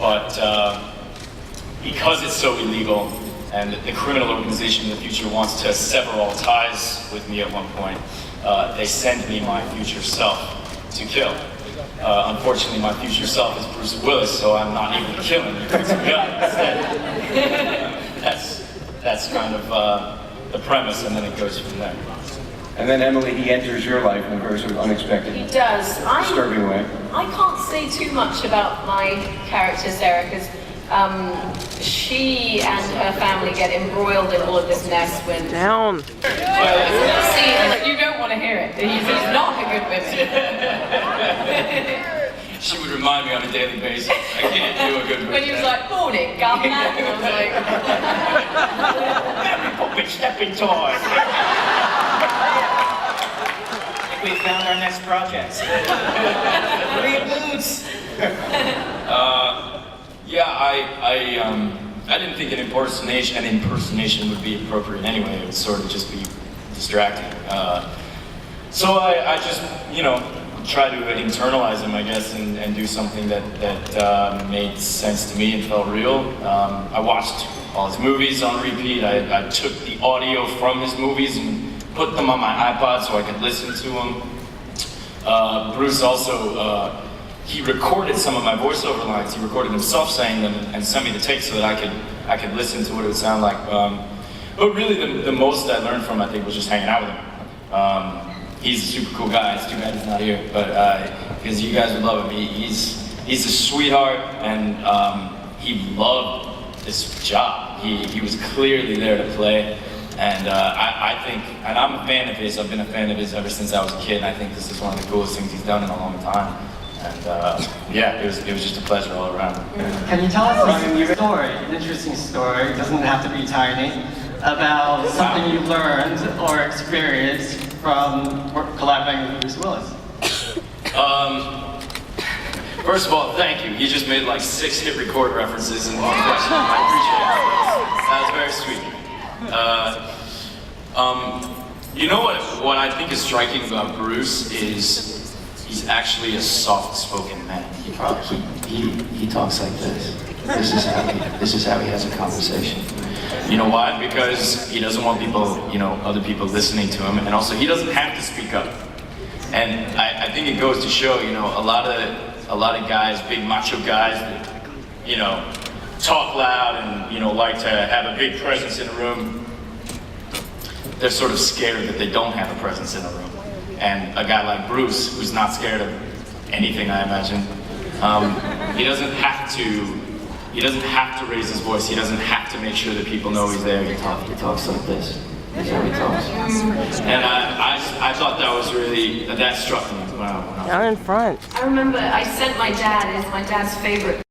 but because it's so illegal, and the criminal organization in the future wants to sever all ties with me at one point, they send me my future self to kill. Unfortunately, my future self is Bruce Willis, so I'm not able to kill him. He puts a gun instead. That's kind of the premise, and then it goes from there. And then Emily, he enters your life in a very sort of unexpected, He does. disturbing way. I can't say too much about my character, Sarah, because she and her family get embroiled in all of this mess when... Down. See, you don't want to hear it. He's not a good woman. She would remind me on a daily basis. I can't do a good When he was like, morning, governor, and I was like... Big stepping toy. We found our next project. Green boots. Yeah, I didn't think an impersonation would be appropriate anyway. It would sort of just be distracting. So I just, try to internalize him, I guess, and do something that made sense to me and felt real. I watched all his movies on repeat. I took the audio from his movies and put them on my iPod so I could listen to them. Bruce also, he recorded some of my voiceover lines. He recorded himself saying them and sent me the tape so that I could listen to what it would sound like. But really, the most I learned from him, I think, was just hanging out with him. He's a super cool guy. It's too bad he's not here, but because you guys would love him. He's a sweetheart, and he loved this job. He was clearly there to play. And I think, and I'm a fan of his, I've been a fan of his ever since I was a kid, and I think this is one of the coolest things he's done in a long time. And yeah, it was just a pleasure all around. Can you tell us a story, an interesting story, it doesn't have to be tiny, about something you learned or experienced from collaborating with Bruce Willis? First of all, thank you. He just made like 6 hit record references in one question. I appreciate it. That was very sweet. You know what I think is striking about Bruce is he's actually a soft-spoken man. He talks like this. This is how he has a conversation. You know why? Because he doesn't want people, other people listening to him, and also he doesn't have to speak up. And I think it goes to show, a lot of guys, big macho guys that, talk loud and, like to have a big presence in a room. They're sort of scared that they don't have a presence in a room. And a guy like Bruce, who's not scared of anything, I imagine, he doesn't have to raise his voice. He doesn't have to make sure that people know he's there. He talks like this. That's how he talks. And I thought that was really, that struck me. Wow. Down in front. I remember I sent my dad's favorite